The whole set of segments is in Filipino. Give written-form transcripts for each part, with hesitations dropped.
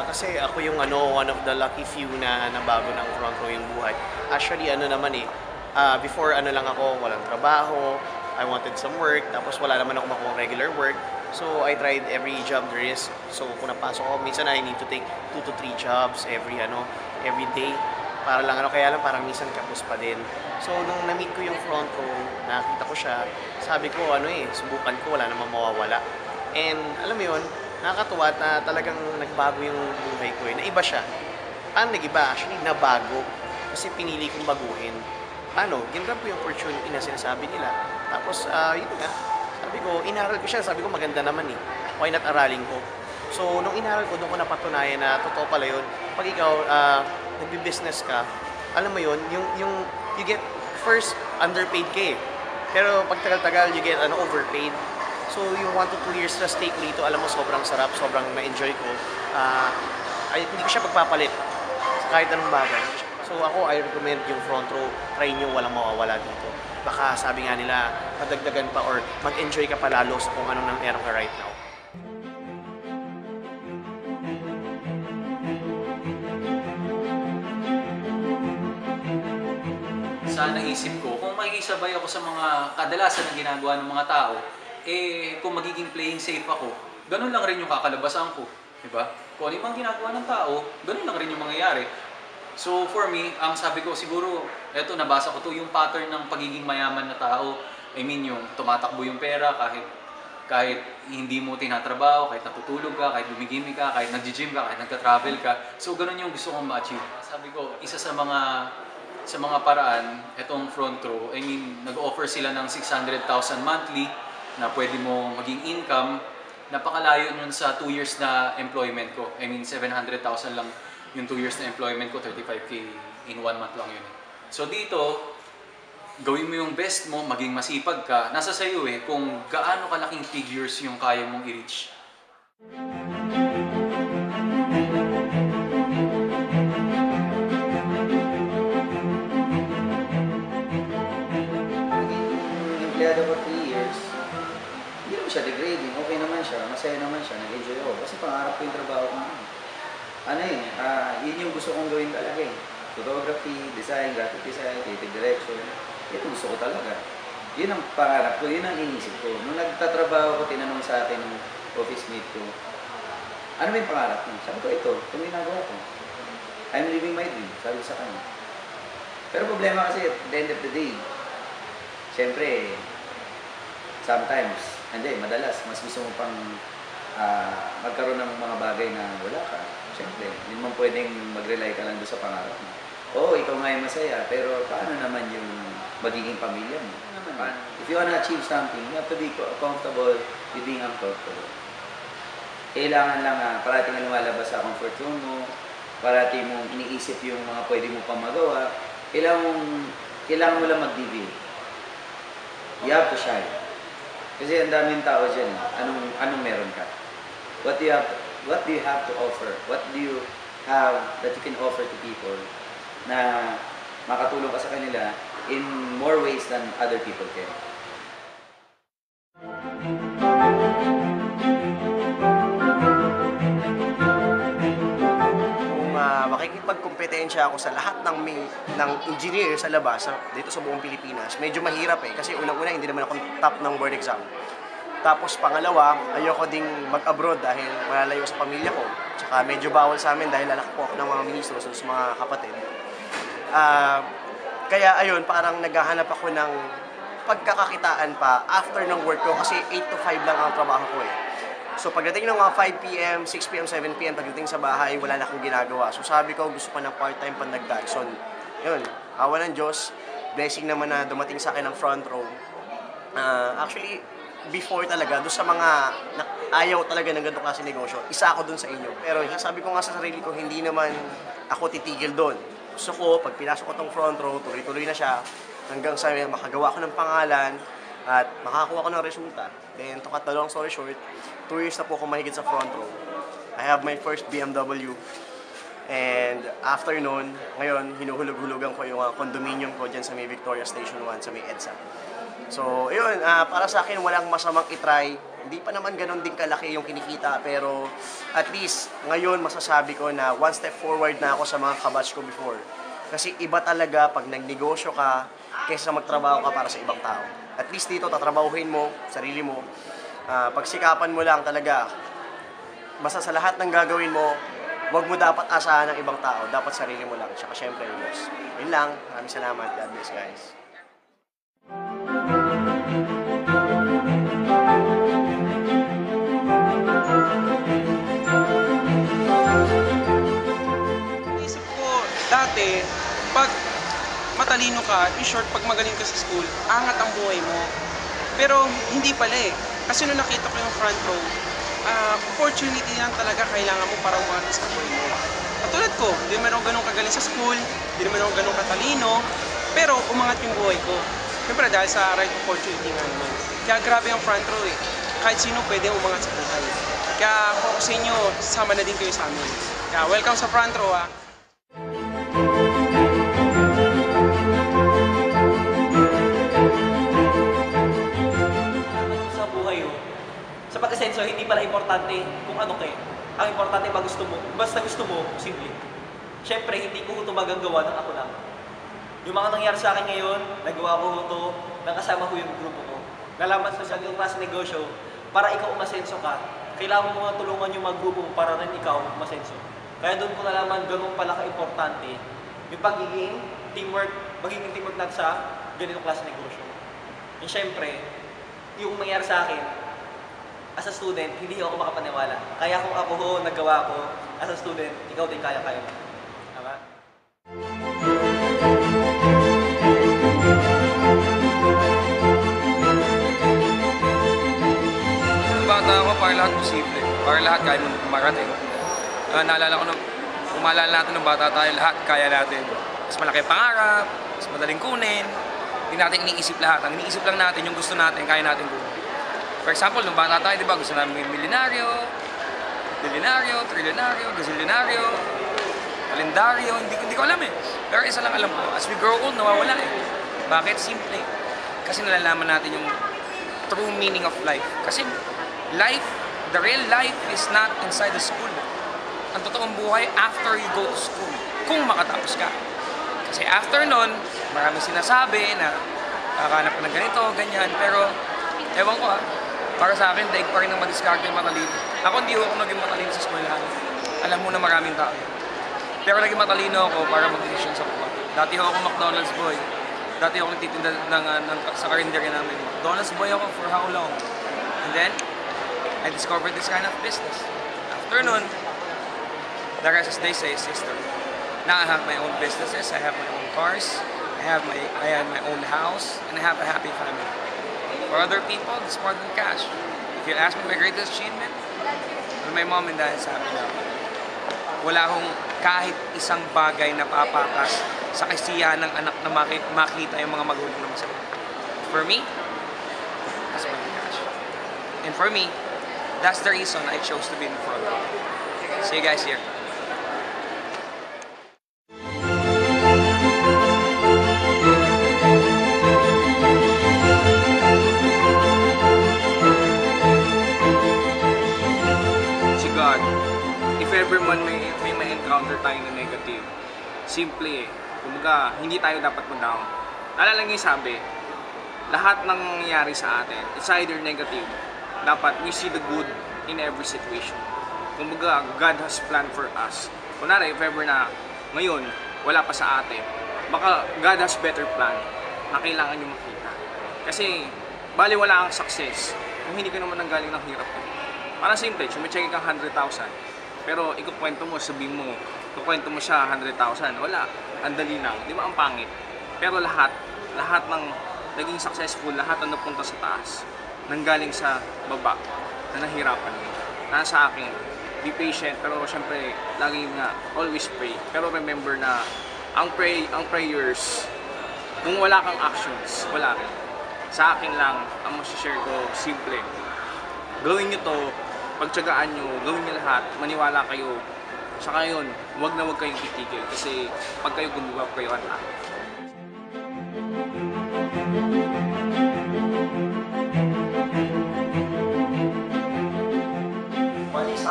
Kasi ako yung one of the lucky few na nabago ng front row yung buhay. Actually naman before lang ako, walang trabaho, I wanted some work, tapos wala naman ako makuha regular work. So I tried every job there is. So kung napasok ako, minsan I need to take 2 to 3 jobs every day. Para lang kaya lang parang minsan kapos pa din. So nung na-meet ko yung front row, nakita ko siya, sabi ko subukan ko, wala namang mawawala. And alam mo yun, nakakatuwa na talagang nagbago yung buhay ko na iba siya. Paano nag-iba? Actually, nabago. Kasi pinili kong baguhin. Paano? Ginrab ko yung opportunity na sinasabi nila. Tapos, yun nga. Sabi ko, inaral ko siya. Sabi ko, maganda naman eh. Why not aralin ko? So, nung inaral ko, doon ko napatunayan na totoo pala yun. Pag ikaw, nagbi-business ka, alam mo yun, you get, first, underpaid ka eh. Pero pag tagal-tagal, you get overpaid. So yung 1 to 2 years na stay ko dito, alam mo sobrang sarap, sobrang na-enjoy ko. Hindi ko siya pagpapalit sa kahit anong bagay. So ako, I recommend yung front row, try nyo, walang mawawala dito. Baka sabi nga nila, madagdagan pa or mag-enjoy ka pa lalo sa kung anong meron ka right now. Sa naisip ko, kung makikisabay ako sa mga kadalasan na ginagawa ng mga tao, kung magiging playing safe ako, ganun lang rin yung kakalabasan ko. Diba? Kung ano yung mga ginagawa ng tao, ganun lang rin yung mangyayari. So for me, ang sabi ko siguro, eto nabasa ko to, yung pattern ng pagiging mayaman na tao. I mean yung tumatakbo yung pera kahit hindi mo tinatrabaho, kahit natutulog ka, kahit gumigimik ka, kahit nag-gym ka, kahit nagka-travel ka. So ganun yung gusto kong ma-achieve. Sabi ko, isa sa mga paraan, itong front row, I mean, nag-offer sila ng 600,000 monthly na pwede mo maging income. Napakalayo nun sa 2 years na employment ko. I mean, 700,000 lang yung 2 years na employment ko, 35K in 1 month lang yun. So dito, gawin mo yung best mo, maging masipag ka. Nasa sayo kung gaano kalaking figures yung kaya mong i-reach. Empleyado ko 3 years, hindi naman siya degrading, okay naman siya, masaya naman siya, nag-enjoy ako. Kasi pangarap ko yung trabaho ko ngayon. Yun yung gusto kong gawin talaga eh. Photography, design, graphic design, creative direction. Ito gusto ko talaga. Yun ang pangarap ko, yun ang inisip ko. Nung nagtatrabaho ko, tinanong sa akin ng office mate ko, ano ba yung pangarap mo? Sabi ko, ito ginagawa ko. I'm living my dream, sabi ko sa kanya. Pero problema kasi at the end of the day, siyempre, sometimes, madalas, mas gusto mo pang magkaroon ng mga bagay na wala ka. Siyempre, hindi mo pwedeng mag-rely ka lang doon sa pangarap mo. Oo, ikaw nga yung masaya, pero paano naman yung magiging pamilya mo? If you wanna achieve something, you have to be comfortable with being uncomfortable. Kailangan lang parati nga lumalabas sa comfort zone mo, parati mong iniisip yung mga pwede mo pang magawa, kailangan mo lang mag-deviate. You have to shine. Kasi ang daming tao dyan, anong meron ka? What do you have to offer? What do you have that you can offer to people na makatulong ka sa kanila in more ways than other people can? Makikipagkompetensya ako sa lahat ng engineer sa labas dito sa buong Pilipinas, medyo mahirap kasi unang-una hindi naman ako top ng board exam. Tapos pangalawa, ayoko ding mag-abroad dahil malalayo sa pamilya ko. Tsaka medyo bawal sa amin dahil lalaki po ako ng mga ministro sa mga kapatid. Kaya ayun, parang naghahanap ako ng pagkakakitaan pa after ng work ko kasi 8 to 5 lang ang trabaho ko So pagdating ng mga 5 p.m., 6 p.m., 7 p.m., pagdating sa bahay, wala na akong ginagawa. So sabi ko, gusto ko ng part-time pandagdag. So yun, awa ng Diyos, blessing naman na dumating sa akin ng front row. Actually, before talaga, doon sa mga ayaw talaga ng ganitong klase negosyo, isa ako doon sa inyo. Pero sabi ko nga sa sarili ko, hindi naman ako titigil doon. Gusto ko, pag pinasok ko tong front row, tuloy-tuloy na siya, hanggang sa makagawa ko ng pangalan, at makakuha ko ng resulta. Then, to cut the long story short, 2 years na po ako mahigit sa front row. I have my first BMW. And after nun, ngayon, hinuhulog-hulugan ko yung condominium ko dyan sa may Victoria Station 1, sa may EDSA. So, yun, para sa akin, walang masamang itry Hindi pa naman ganun din kalaki yung kinikita, pero at least ngayon masasabi ko na one step forward na ako sa mga kabatch ko before. Kasi iba talaga pag nagnegosyo ka kaysa magtrabaho ka para sa ibang tao. At least dito tatrabahuhin mo, sarili mo. Pagsikapan mo lang talaga. Basta sa lahat ng gagawin mo, huwag mo dapat asahan ng ibang tao. Dapat sarili mo lang. Tsaka syempre yung boss. Yun lang. Maraming salamat. God bless, guys. Isip ko, dati, pag matalino ka, in short, pag magaling ka sa school, angat ang buhay mo. Pero hindi pala eh. Kasi nung nakita ko yung front row, opportunity lang talaga kailangan mo para umangat sa buhay mo. Katulad ko, hindi naman ako ganun kagaling sa school, hindi naman ako ganun katalino, pero umangat yung buhay ko. Siyempre dahil sa right opportunity nga naman. Kaya grabe ang front row eh. Kahit sino pwede umangat sa buhay. Kaya kung ako sa inyo, sama na din kayo sa amin. Kaya welcome sa front row ah. Sa buhay sa pag-asenso, hindi pala importante kung ano kayo. Ang importante ba gusto mo, basta gusto mo, simple. Siyempre, hindi ko ito magagawa ng ako lang. Yung mga nangyari sa akin ngayon, nagawa ko ito, nakasama ko yung grupo ko. Nalaman sa yung klase negosyo, para ikaw umasenso ka, kailangan mo mga tulungan yung mga grupo para rin ikaw umasenso. Kaya doon ko nalaman ganun pala ka-importante yung magiging teamwork natin sa ganitong klase negosyo. And syempre, yung nangyari sa akin, as a student, hindi ako makapaniwala. Kaya kung ako nagawa ko, as a student, ikaw din kaya-kaya mo. Tama? Bata ako, para lahat posible. Para lahat kaya mo marating. Naalala ko nung maalala natin nung bata tayo, lahat kaya natin. Mas malaki pangarap, mas madaling kunin. Hindi natin iniisip lahat. Ang iniisip lang natin, yung gusto natin, kaya natin kunin. For example, nung bata tayo, di ba, gusto namin yung milyonaryo, trilyonaryo, gazillionaryo, kalendaryo, hindi ko alam eh. Pero isa lang alam ko, as we grow old, nawawala eh. Bakit? Simple. Kasi nalalaman natin yung true meaning of life. Kasi life, the real life is not inside the school. Ang totoong buhay after you go to school, kung makatapos ka. Kasi after nun, maraming sinasabi na kakahanap ka ng ganito, ganyan, pero ewan ko para sa akin, daig pa rin ng madiskarte yung matalino. Ako hindi ako naging matalino sa eskwelahan. Alam mo na maraming tao. Pero naging matalino ako para mag-decision sa buhay. Dati ako McDonald's boy. Dati ako nagtitinda sa karinderya namin. McDonald's boy ako for how long? And then, I discovered this kind of business. After nun, the rest, as they say, is history. Now I have my own businesses, I have my own cars, I have my own house, and I have a happy family. For other people, it's more than cash. If you ask me my greatest achievement, well, my mom and dad is happy now. Wala akong kahit isang bagay na papakas sa kasiyahan ng anak na makita yung mga magulang na masaya. For me, that's more than cash. And for me, that's the reason I chose to be in the front row. See you guys here. If ever man may encounter tayo na negative, simple eh. Kumbaga, hindi tayo dapat mag-down. Alala nga yung sabi, lahat ng nangyayari sa atin, it's either negative. Dapat we see the good in every situation. Kumbaga, God has planned for us. Kunwari, if ever na ngayon, wala pa sa atin, baka God has better plan na kailangan nyo makita. Kasi, bali wala ang success kung hindi ka naman nanggaling ng hirap. Parang simple, sumicheck kang 100,000. Pero ikukwento mo, sabihin mo, ikukwento mo siya 100,000. Wala, ang dali lang. Di ba ang pangit? Pero lahat ng naging successful, lahat ang napunta sa taas, nanggaling sa baba, na nahirapan mo. Nasa akin, be patient, pero syempre, lagi nga, always pray. Pero remember na, ang prayers, kung wala kang actions, wala rin. Sa akin lang, ang masashare ko, simple. Gawin nyo to, pagtsagaan nyo, gawin nyo lahat, maniwala kayo. Saka yun, huwag na huwag kayong titigil kasi pag kayo gumawa, kayo ang lahat.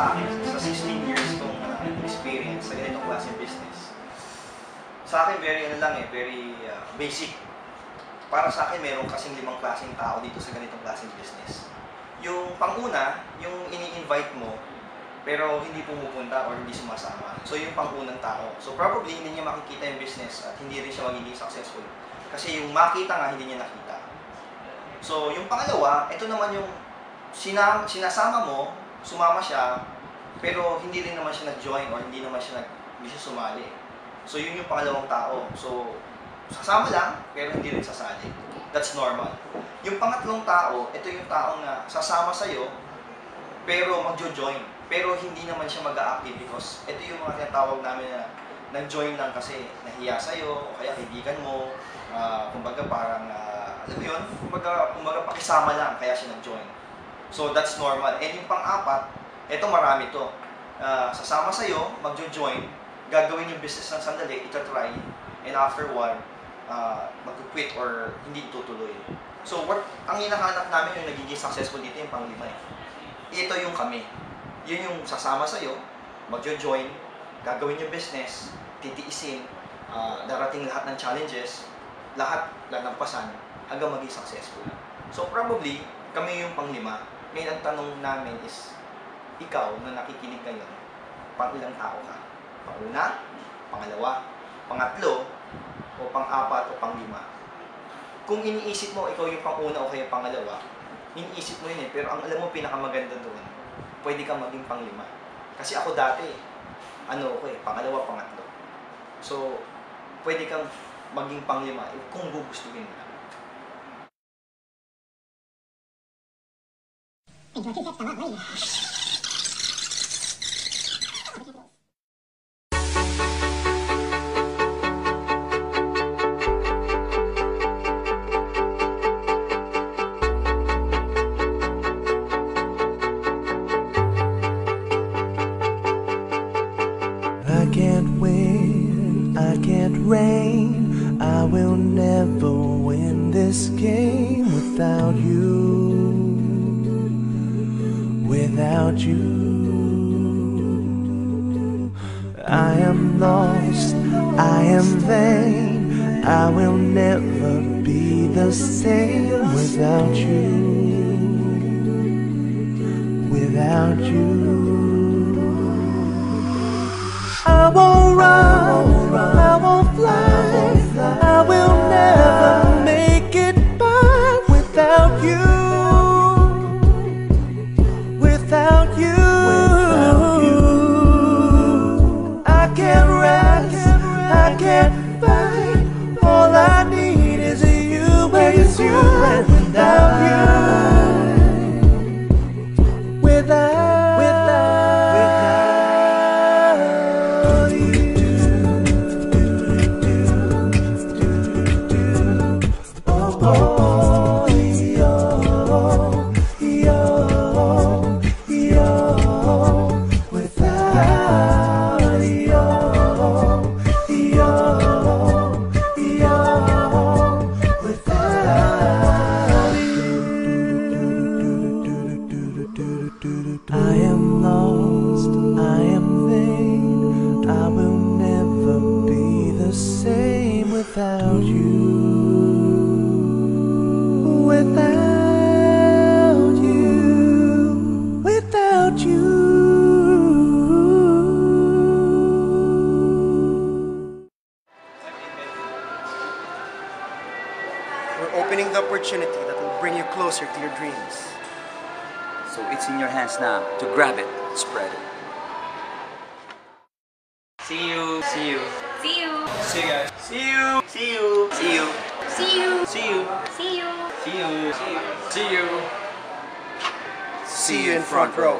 sa akin, sa 16 years kong experience sa ganitong klaseng business, sa akin very basic. Para sa akin, meron kasing 5 klaseng tao dito sa ganitong klaseng business. Yung panguna, yung ini-invite mo, pero hindi pumupunta or hindi sumasama. So yung pangunang tao. So probably hindi niya makikita yung business at hindi rin siya magiging successful. Kasi yung makita nga, hindi niya nakita. So yung pangalawa, ito naman yung sinasama mo, sumama siya, pero hindi rin naman siya nag-join or hindi siya sumali. So yun yung pangalawang tao. So sasama lang, pero hindi rin sasali. That's normal. Yung pangatlong tao, ito yung taong na sasama sa'yo, pero magjo-join. Pero hindi naman siya mag-a-active because ito yung mga tinatawag namin na nag-join lang kasi nahiya sa'yo o kaya kaibigan mo. Kumbaga parang, alam mo yun, kumbaga pakisama lang kaya siya nag-join. So that's normal. And yung pang-apat, ito marami to. Sasama sa'yo, magjo-join, gagawin yung business ng sandali, ita-try, and after one, mag-quit or hindi itutuloy. So ang hinahanap namin yung nagiging successful dito yung pang-5. Ito yung kami. Yun yung sasama sa'yo, magjo-join, gagawin yung business, titiisin, darating lahat ng challenges, lahat lalampasan hanggang maging successful. So probably, kami yung pang-5. Ngayon ang tanong namin is, ikaw na nakikinig ngayon, pang-ilang tao ka? Pang-una, pangalawa, pangatlo, o pang-4 o pang-5? Kung iniisip mo ikaw yung pang-una o kaya pangalawa, iniisip mo yun pero ang alam mo pinakamaganda doon, pwede kang maging pang-5. Kasi ako dati, pangalawa, pangatlo. So, pwede kang maging pang-5 kung gugustuhin mo lang. I can't win, I can't reign, I will never win this game without you, without you. I am lost, I am vain, I will never be the same without you, without you. I won't run, I won't fly, I will never make it by without you, without you. I can't rest, I can't fight, all I need is you, and without you, without. I am lost, I am vain, I will never be the same without you, without you, without you. We're opening the opportunity that will bring you closer to your dreams. So it's in your hands now to grab it, spread it. See you. See you. See you. See you guys. See you! See you! See you. See you. See you. See you. See you. See you. See you. See you in front row.